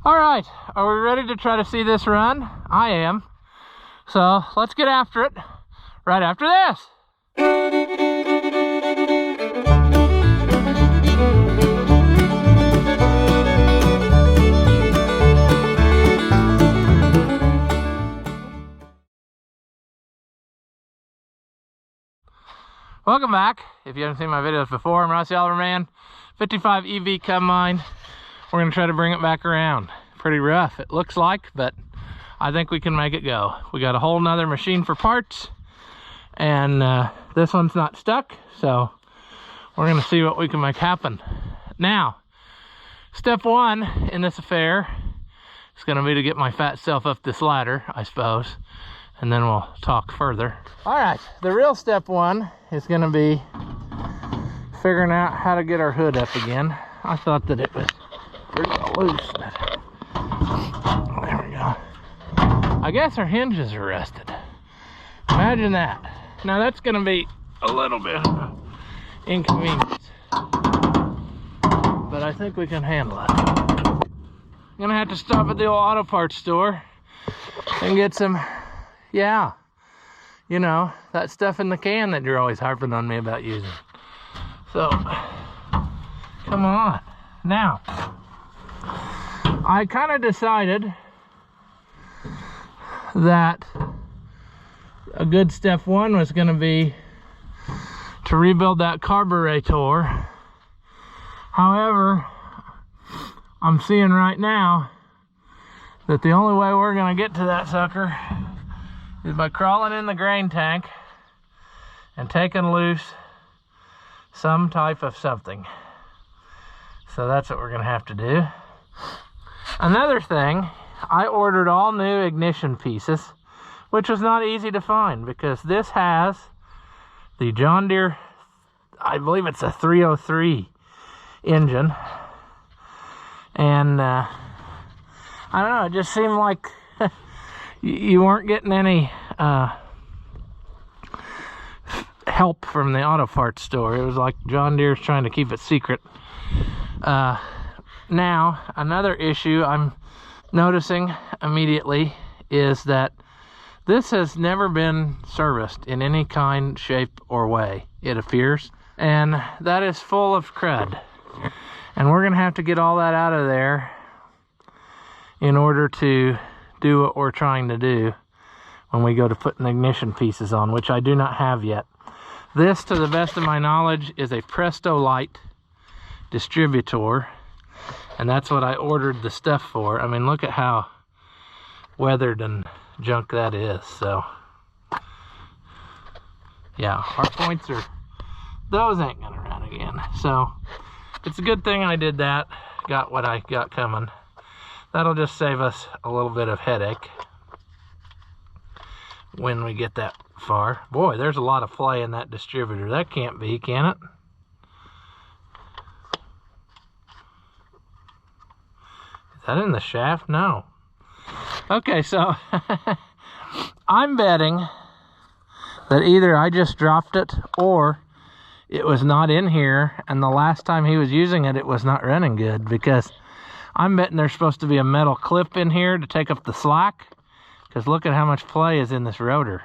All right, are we ready to try to see this run? I am. So let's get after it right after this. Welcome back. If you haven't seen my videos before, I'm Rossi Oliver Man, 55 EV combine. We're gonna try to bring it back around. Pretty rough, it looks like, but I think we can make it go. We got a whole nother machine for parts, and this one's not stuck, so we're gonna see what we can make happen. Now, step one in this affair is gonna be to get my fat self up this ladder, I suppose, and then we'll talk further. All right, the real step one is gonna be figuring out how to get our hood up again. I thought that it was pretty well loose, but there we go. I guess our hinges are rusted. Imagine that. Now that's gonna be a little bit of inconvenience, but I think we can handle it. I'm gonna have to stop at the old auto parts store and get some, yeah, you know, that stuff in the can that you're always harping on me about using. So, come on. Now, I kind of decided that a good step one was going to be to rebuild that carburetor. However, I'm seeing right now that the only way we're going to get to that sucker is by crawling in the grain tank and taking loose some type of something. So that's what we're gonna have to do. Another thing, I ordered all new ignition pieces, which was not easy to find because this has the John Deere, I believe it's a 303 engine, and I don't know, it just seemed like you weren't getting any help from the auto parts store. It was like John Deere's trying to keep it secret. Now, another issue I'm noticing immediately is that this has never been serviced in any kind, shape, or way, it appears. And that is full of crud. And we're gonna have to get all that out of there in order to do what we're trying to do when we go to putting ignition pieces on, which I do not have yet. This, to the best of my knowledge, is a Presto Light Distributor, and that's what I ordered the stuff for. I mean, look at how weathered and junk that is. So yeah, our points are, those ain't gonna run again. So it's a good thing I did that, got what I got coming. That'll just save us a little bit of headache when we get that far. Boy, there's a lot of play in that distributor. That can't be, can it? Is that in the shaft? No. Okay, so I'm betting that either I just dropped it or it was not in here, and the last time he was using it, it was not running good, because I'm betting there's supposed to be a metal clip in here to take up the slack, because look at how much play is in this rotor.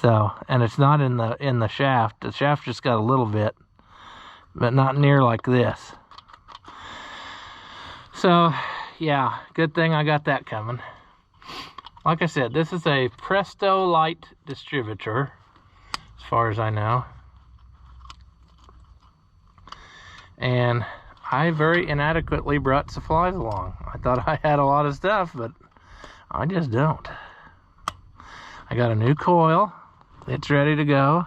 So, and it's not in the shaft. The shaft just got a little bit, but not near like this. So, yeah, good thing I got that coming. Like I said, this is a Presto Light Distributor, as far as I know. And I very inadequately brought supplies along. I thought I had a lot of stuff, but I just don't. I got a new coil. It's ready to go.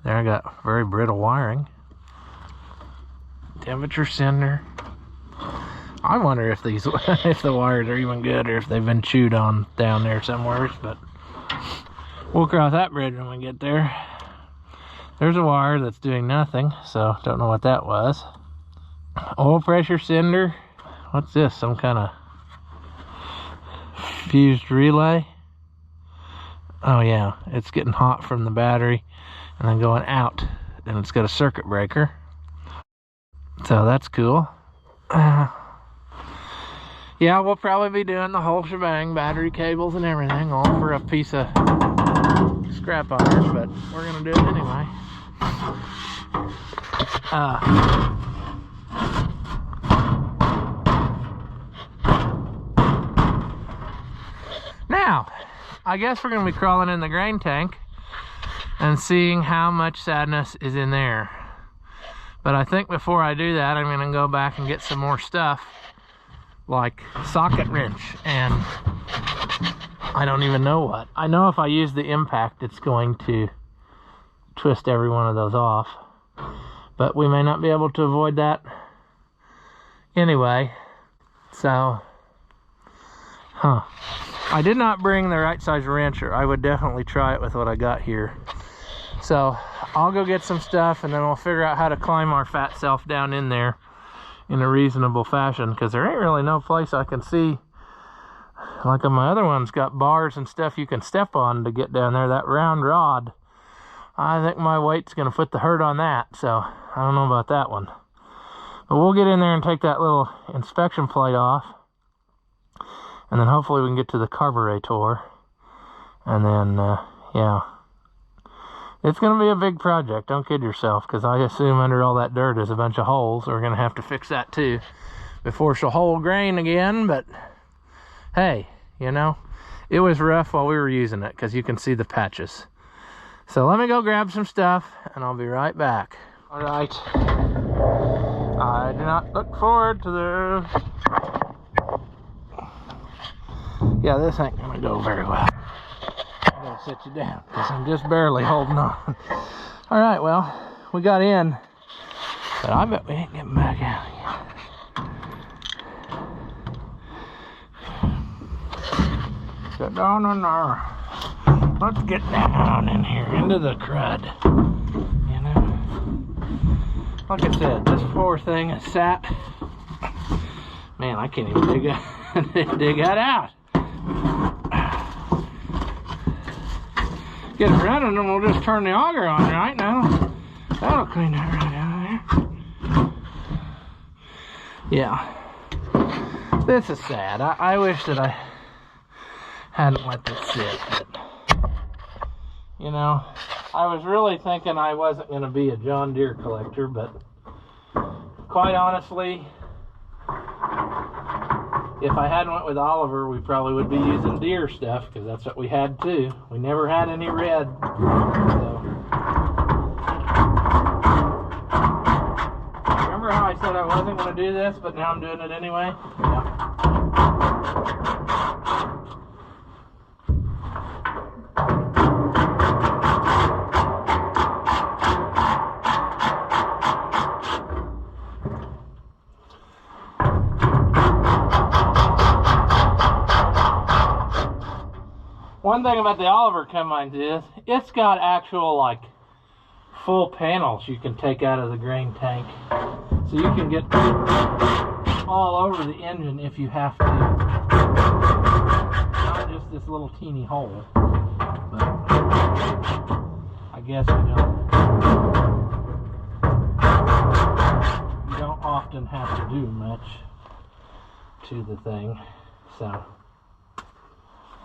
There, I got very brittle wiring. Temperature sender. I wonder if these if the wires are even good, or if they've been chewed on down there somewhere, but we'll cross that bridge when we get there. There's a wire that's doing nothing, so don't know what that was. Oil pressure sender. What's this? Some kind of fused relay? Oh yeah, it's getting hot from the battery and then going out, and it's got a circuit breaker. So that's cool. Yeah, we'll probably be doing the whole shebang, battery cables and everything, all for a piece of scrap iron, but we're gonna do it anyway. Now, I guess we're gonna be crawling in the grain tank and seeing how much sadness is in there. But I think before I do that, I'm gonna go back and get some more stuff, like socket wrench, and I don't even know what. I know if I use the impact, it's going to twist every one of those off, but we may not be able to avoid that anyway. So, I did not bring the right size wrench, or I would definitely try it with what I got here. So I'll go get some stuff, and then we'll figure out how to climb our fat self down in there in a reasonable fashion, because there ain't really no place I can see. Like on my other ones, got bars and stuff you can step on to get down there. That round rod, I think my weight's gonna put the hurt on that, so I don't know about that one. But we'll get in there and take that little inspection plate off, and then hopefully we can get to the carburetor, and then yeah, it's gonna be a big project, don't kid yourself, because I assume under all that dirt is a bunch of holes. We're gonna have to fix that too before she'll hold grain again. But hey, you know, it was rough while we were using it, because you can see the patches. So let me go grab some stuff, and I'll be right back. All right, I do not look forward to this. Yeah, this ain't gonna go very well. I gotta sit you down, because I'm just barely holding on. All right, well, we got in, but I bet we ain't getting back out yet. Get down in there. Let's get down in here into the crud. You know, like I said, this poor thing is sat. Man, I can't even dig that out. Get it running, and we'll just turn the auger on right now. That'll clean that right out of there. Yeah, this is sad. I wish that I hadn't let this sit, but you know, I was really thinking I wasn't going to be a John Deere collector, but quite honestly, if I hadn't went with Oliver, we probably would be using Deere stuff, because that's what we had too. We never had any red. So. Remember how I said I wasn't going to do this, but now I'm doing it anyway? Yeah. One thing about the Oliver combines is it's got actual, like, full panels you can take out of the grain tank, so you can get all over the engine if you have to. Not just this little teeny hole, but I guess you don't often have to do much to the thing, so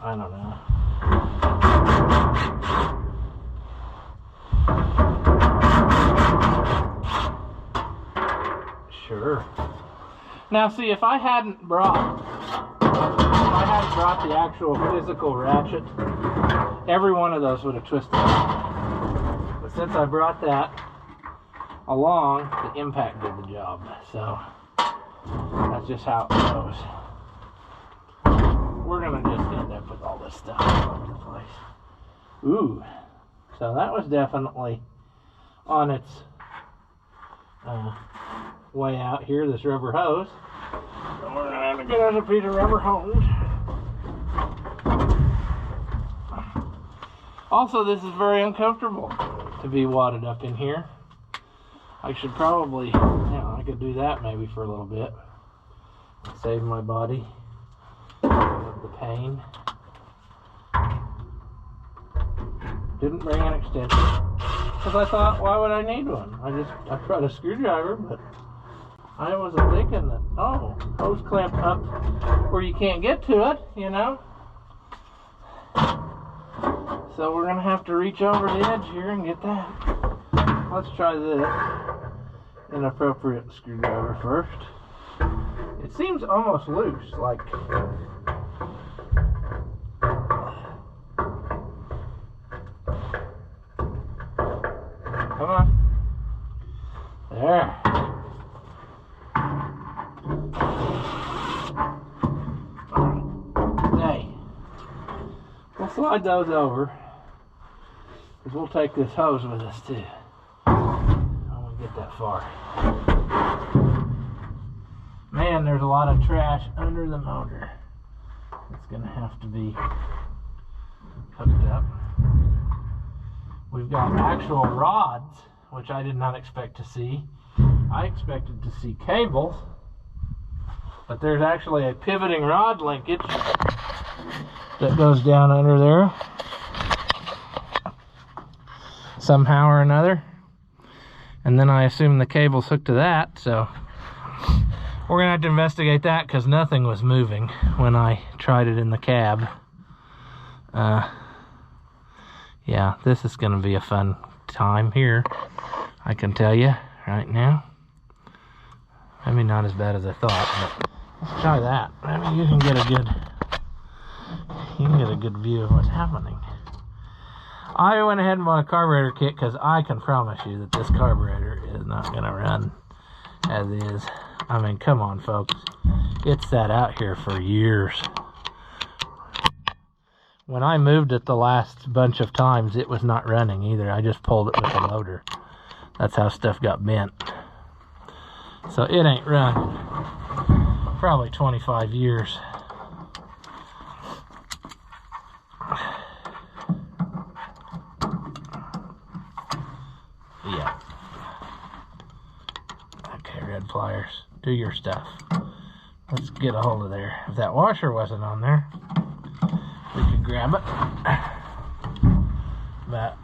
I don't know. Sure. Now see, if I hadn't brought the actual physical ratchet, every one of those would have twisted. But since I brought that along, the impact did the job. So that's just how it goes. We're gonna just end up with all this stuff all over the place. Ooh, so that was definitely on its way out here, this rubber hose. So we're gonna have to get us a piece of rubber hose. Also, this is very uncomfortable to be wadded up in here. I should probably, yeah, I could do that maybe for a little bit. Save my body the pain. Didn't bring an extension because I thought, why would I need one? I brought a screwdriver, but I wasn't thinking that, oh, hose clamp up where you can't get to it, you know? So we're gonna have to reach over the edge here and get that. Let's try this. An appropriate screwdriver first. It seems almost loose, like... Come on. There. Hey. We'll slide those over. Because we'll take this hose with us too. I won't get that far. Man, there's a lot of trash under the motor. It's going to have to be hooked up. We've got actual rods, which I did not expect to see. I expected to see cables, but there's actually a pivoting rod linkage that goes down under there somehow or another. And then I assume the cable's hooked to that, so we're gonna have to investigate that because nothing was moving when I tried it in the cab. Yeah, this is gonna be a fun time here, I can tell you right now. Maybe not as bad as I thought, but let's try that. Maybe you can get a good view of what's happening. I went ahead and bought a carburetor kit because I can promise you that this carburetor is not gonna run as is. I mean, come on, folks. It's sat out here for years. When I moved it the last bunch of times, it was not running either. I just pulled it with a loader. That's how stuff got bent. So it ain't run probably 25 years. Yeah. Okay, red pliers. Do your stuff. Let's get a hold of there. If that washer wasn't on there, we could grab it. But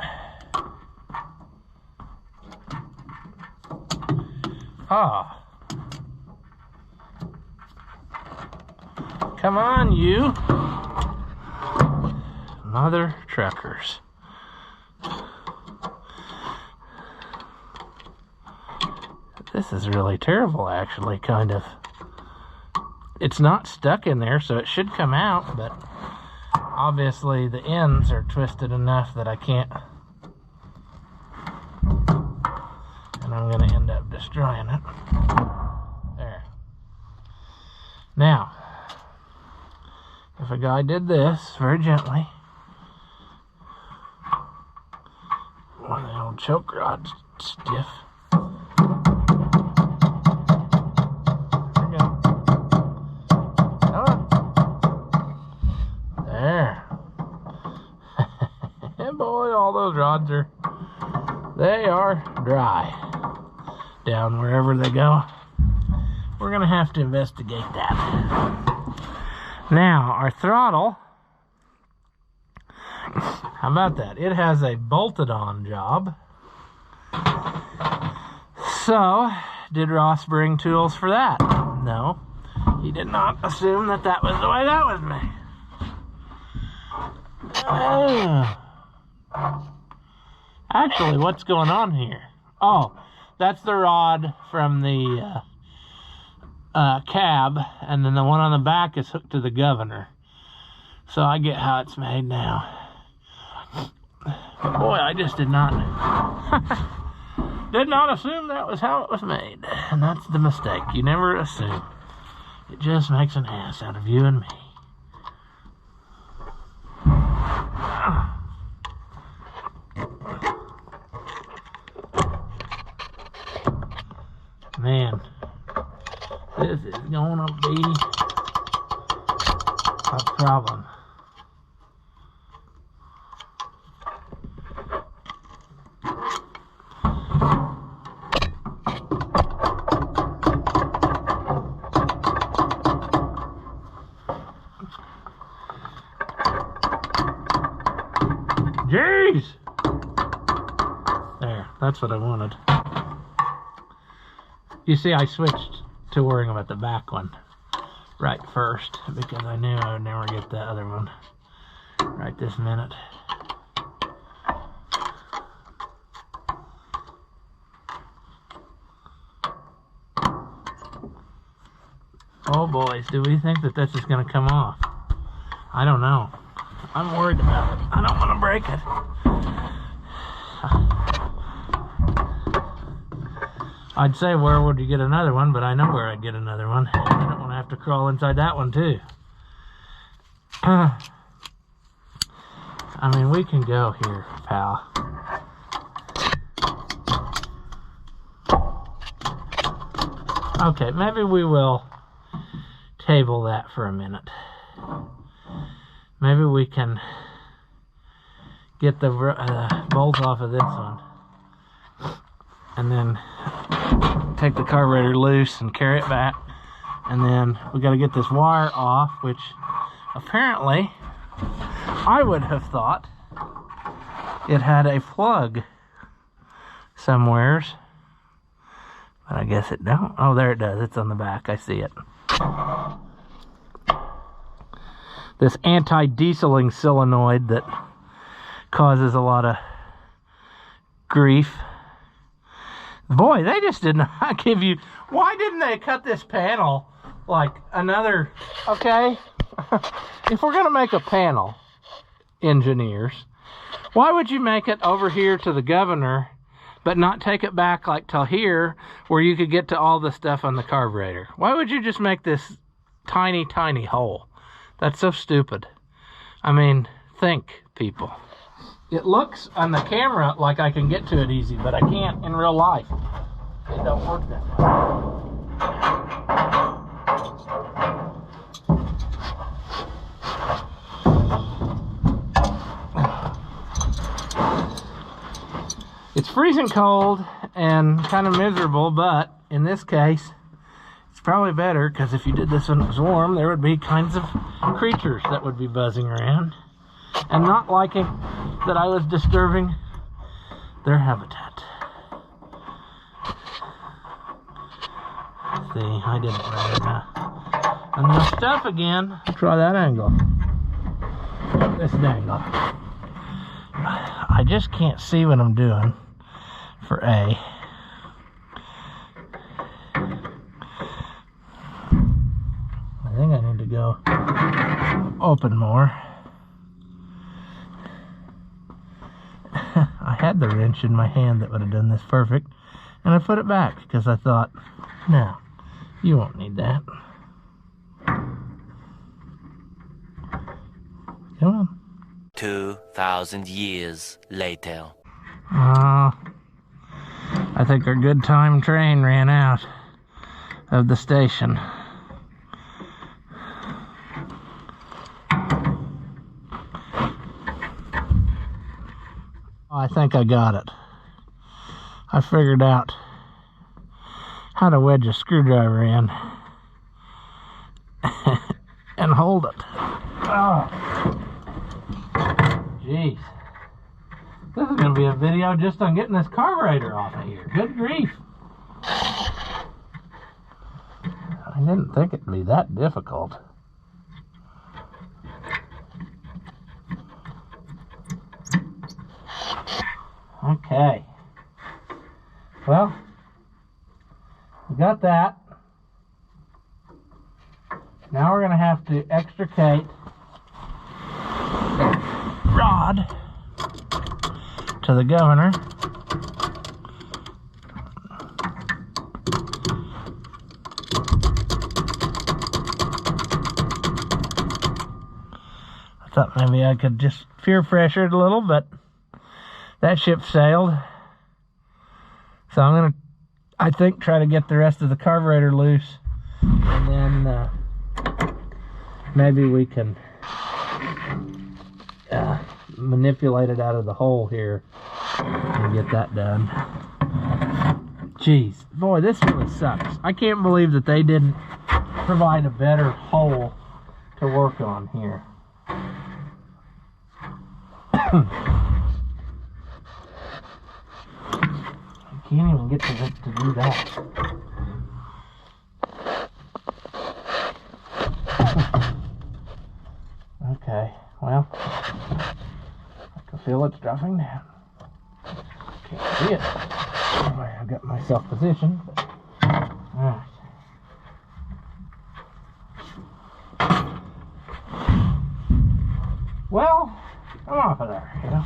come on, you mother truckers. This is really terrible, actually, kind of. It's not stuck in there, so it should come out, but obviously the ends are twisted enough that I can't. And I'm going to end up destroying it. There. Now, if a guy did this very gently, one of the old choke rods stiff. Rods they are dry down wherever they go. We're gonna have to investigate that. Now our throttle, how about that? It has a bolted on job. So did Ross bring tools for that? No, he did not assume that that was the way that was made. Actually, what's going on here? Oh, that's the rod from the cab, and then the one on the back is hooked to the governor. So I get how it's made now. But boy, I just did not assume that was how it was made. And that's the mistake. You never assume. It just makes an ass out of you and me. Man, this is gonna be a problem. Jeez! There, that's what I wanted. You see, I switched touring about the back one right first, because I knew I would never get the other one right this minute. Oh boys, do we think that this is going to come off? I don't know. I'm worried about it. I don't want to break it. I'd say where would you get another one, but I know where I'd get another one. I don't want to have to crawl inside that one too. I mean, we can go here, pal. Okay, maybe we will table that for a minute. Maybe we can get the bolts off of this one and then take the carburetor loose and carry it back. And then we got to get this wire off, which apparently I would have thought it had a plug somewheres, but I guess it don't. Oh, there it does. It's on the back. I see it. This anti-dieseling solenoid that causes a lot of grief. Boy, they just did not give you... Why didn't they cut this panel like another... Okay, if we're going to make a panel, engineers, why would you make it over here to the governor, but not take it back like till here, where you could get to all the stuff on the carburetor? Why would you just make this tiny, tiny hole? That's so stupid. I mean, think, people. It looks on the camera like I can get to it easy, but I can't in real life. It don't work that way. It's freezing cold and kind of miserable, but in this case, it's probably better, because if you did this when it was warm, there would be kinds of creatures that would be buzzing around and not liking that I was disturbing their habitat. See, I didn't right now. Enough stuff again. Try that angle. This angle. I just can't see what I'm doing for A. I think I need to go open more. I had the wrench in my hand that would have done this perfect, and I put it back because I thought, no, you won't need that. Come on. 2,000 years later. I think our good time train ran out of the station. I think I got it. I figured out how to wedge a screwdriver in and hold it. Oh, jeez. This is going to be a video just on getting this carburetor off of here. Good grief. I didn't think it'd be that difficult. Okay. Well, we got that. Now we're going to have to extricate the rod to the governor. I thought maybe I could just peer pressure it a little, but that ship sailed. So I'm going to, I think, try to get the rest of the carburetor loose, and then maybe we can manipulate it out of the hole here and get that done. Jeez, boy, this really sucks. I can't believe that they didn't provide a better hole to work on here. I can't even get to do that. Okay, well, I can feel it's dropping down. Can't see it. I've got myself positioned. Alright. Well, come off of there, you know.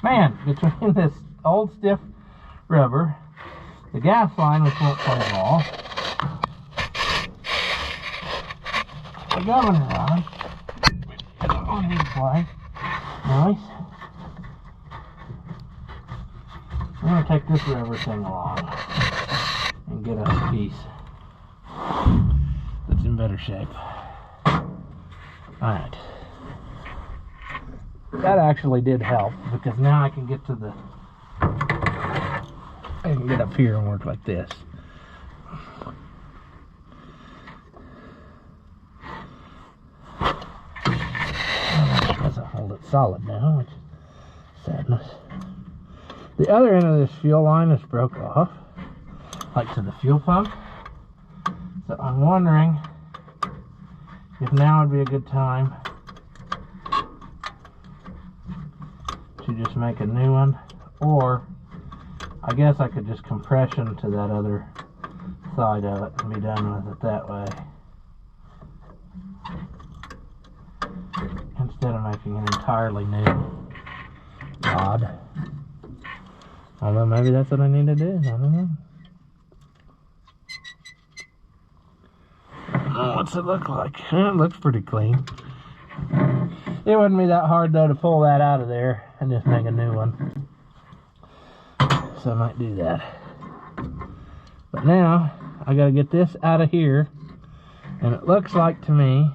Man, between this old stiff rubber, the gas line which won't play ball, the governor rod, on his play, nice. I'm going to take this rubber thing along and get us a piece that's in better shape. Alright. That actually did help, because now I can get to the... I can get up here and work like this. It doesn't hold it solid now, which is sadness. The other end of this fuel line is broke off, like to the fuel pump. So I'm wondering if now would be a good time to just make a new one, or I guess I could just compression to that other side of it and be done with it that way, instead of making an entirely new rod. Although maybe that's what I need to do, I don't know. Oh, what's it look like? It looks pretty clean. It wouldn't be that hard though to pull that out of there and just make a new one. So I might do that. But now I gotta get this out of here, and it looks like to me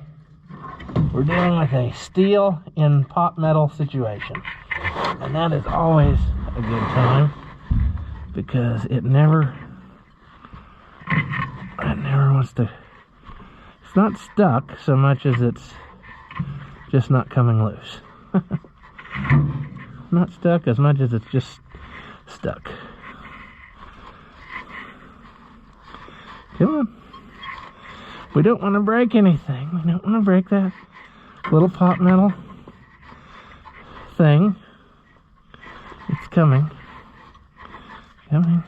we're dealing with a steel in pot metal situation, and that is always a good time, because it never wants to, it's not stuck so much as it's just not coming loose. Not stuck as much as it's just stuck. Come on. We don't want to break anything. We don't want to break that little pot metal thing. It's coming. Coming.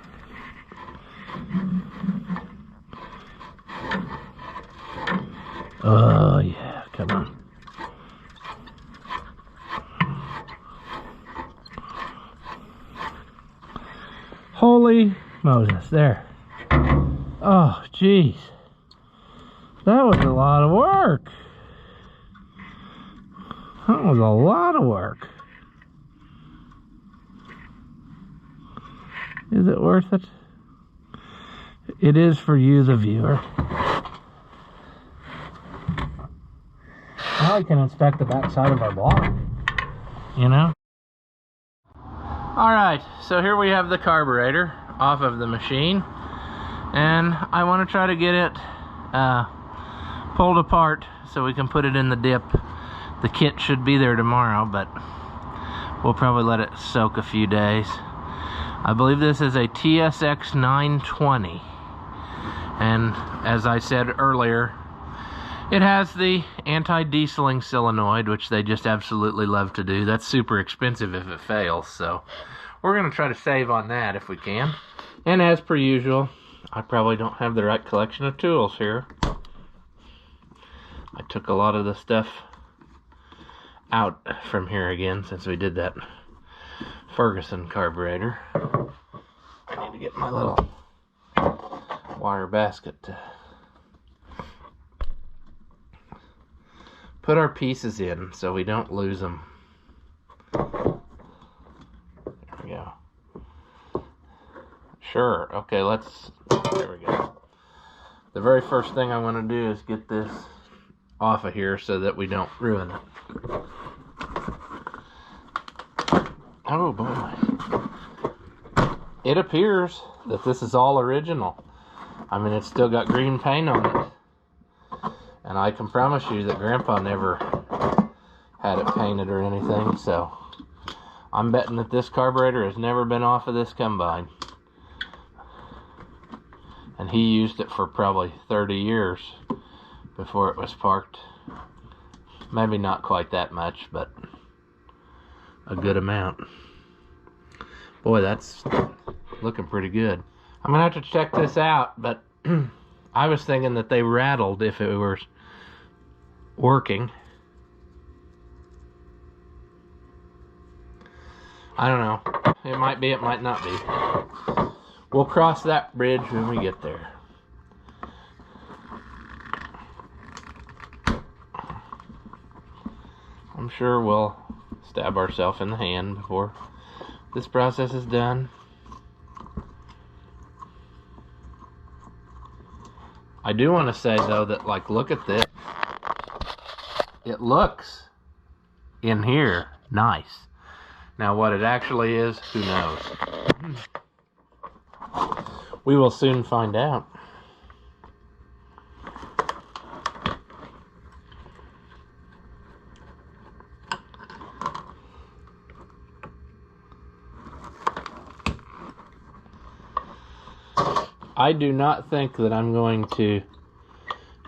Oh yeah, come on. Holy Moses, there. Oh, jeez. That was a lot of work. That was a lot of work. Is it worth it? It is for you, the viewer. Now we can inspect the back side of our block, you know? Alright, so here we have the carburetor off of the machine, and I want to try to get it pulled apart so we can put it in the dip. The kit should be there tomorrow, but we'll probably let it soak a few days. I believe this is a TSX 920, and as I said earlier, it has the anti-dieseling solenoid, which they just absolutely love to do. That's super expensive if it fails, so we're going to try to save on that if we can. And as per usual, I probably don't have the right collection of tools here. I took a lot of the stuff out from here again since we did that Ferguson carburetor. I need to get my little wire basket to put our pieces in so we don't lose them. There we go. Sure, okay, there we go. The very first thing I want to do is get this off of here so that we don't ruin it. Oh boy. It appears that this is all original. I mean, it's still got green paint on it. And I can promise you that Grandpa never had it painted or anything, so I'm betting that this carburetor has never been off of this combine. And he used it for probably 30 years before it was parked. Maybe not quite that much, but a good amount. Boy, that's looking pretty good. I'm gonna have to check this out, but I was thinking that they rattled if it was working. I don't know. It might be, it might not be. We'll cross that bridge when we get there. I'm sure we'll stab ourselves in the hand before this process is done. I do want to say though that, like, look at this. It looks in here nice. Now what it actually is, who knows? We will soon find out. I do not think that I'm going to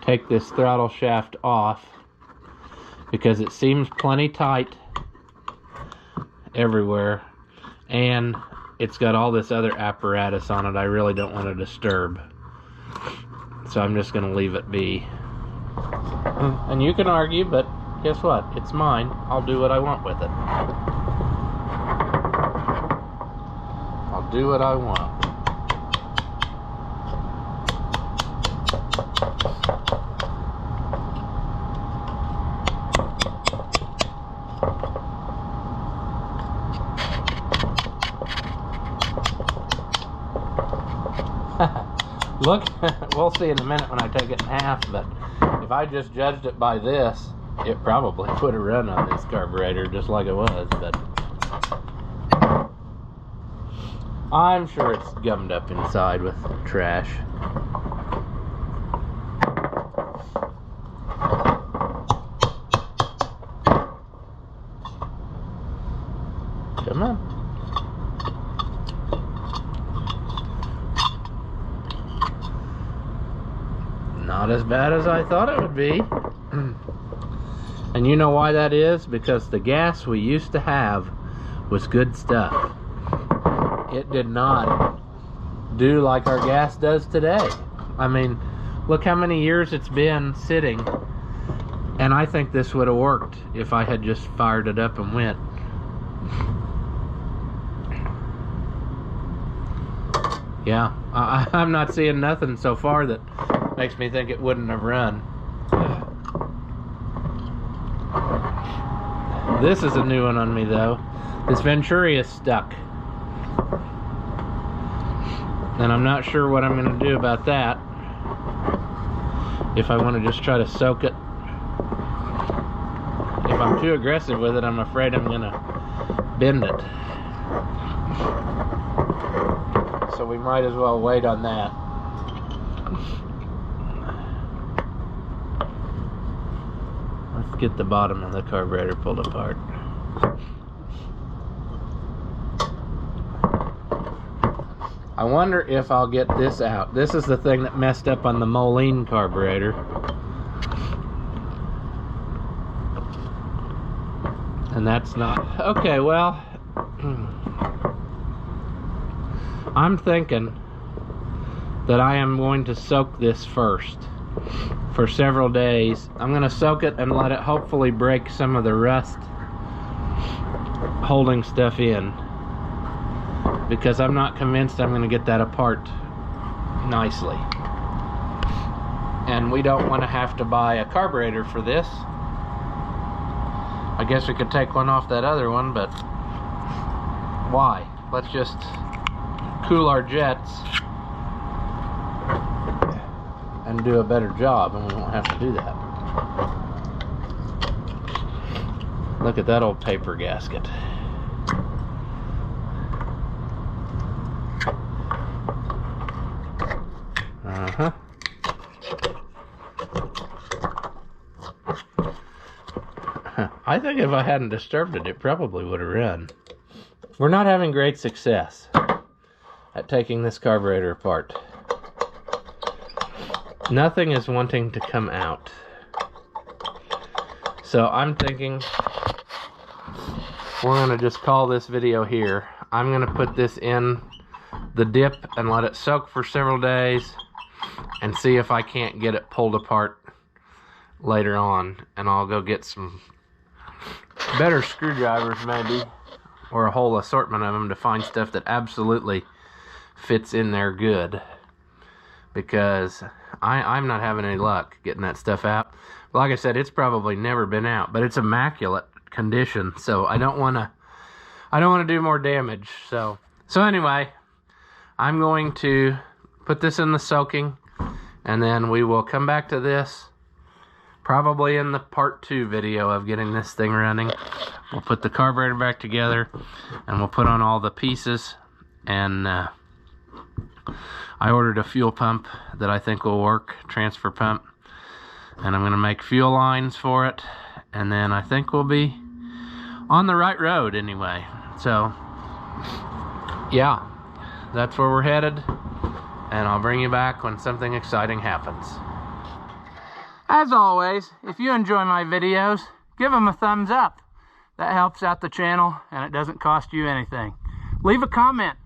take this throttle shaft off because it seems plenty tight everywhere, and it's got all this other apparatus on it I really don't want to disturb. So I'm just going to leave it be. And you can argue, but guess what? It's mine. I'll do what I want with it. I'll do what I want. Look, we'll see in a minute when I take it in half, but if I just judged it by this, it probably would have run on this carburetor just like it was, but I'm sure it's gummed up inside with trash. Come on. Not as bad as I thought it would be. And you know why that is? Because the gas we used to have was good stuff. It did not do like our gas does today. I mean, look how many years it's been sitting, and I think this would have worked if I had just fired it up and went. Yeah, I'm not seeing nothing so far that makes me think it wouldn't have run. This is a new one on me though. This venturi is stuck, and I'm not sure what I'm going to do about that. If I want to just try to soak it. If I'm too aggressive with it, I'm afraid I'm going to bend it. So we might as well wait on that. Let's get the bottom of the carburetor pulled apart. I wonder if I'll get this out. This is the thing that messed up on the Moline carburetor. And that's not... Okay, well... I'm thinking that I am going to soak this first for several days. I'm going to soak it and let it hopefully break some of the rust holding stuff in, because I'm not convinced I'm going to get that apart nicely. And we don't want to have to buy a carburetor for this. I guess we could take one off that other one, but why? Let's just cool our jets and do a better job, and we won't have to do that. Look at that old paper gasket. Uh-huh. I think if I hadn't disturbed it, it probably would have run. We're not having great success at taking this carburetor apart. Nothing is wanting to come out. So I'm thinking we're gonna just call this video here. I'm gonna put this in the dip and let it soak for several days and see if I can't get it pulled apart later on. And I'll go get some better screwdrivers maybe, or a whole assortment of them to find stuff that absolutely fits in there good, because I'm not having any luck getting that stuff out. Like I said, it's probably never been out, but it's immaculate condition, so I don't want to do more damage. So anyway, I'm going to put this in the soaking, and then we will come back to this probably in the part 2 video of getting this thing running. We'll put the carburetor back together, and we'll put on all the pieces. And I ordered a fuel pump that I think will work, transfer pump, and I'm going to make fuel lines for it, and then I think we'll be on the right road anyway. So yeah, that's where we're headed, and I'll bring you back when something exciting happens. As always, if you enjoy my videos, give them a thumbs up. That helps out the channel, and it doesn't cost you anything. Leave a comment.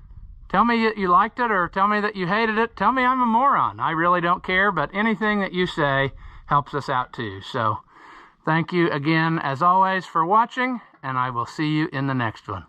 Tell me that you liked it, or tell me that you hated it. Tell me I'm a moron. I really don't care, but anything that you say helps us out too. So thank you again, as always, for watching, and I will see you in the next one.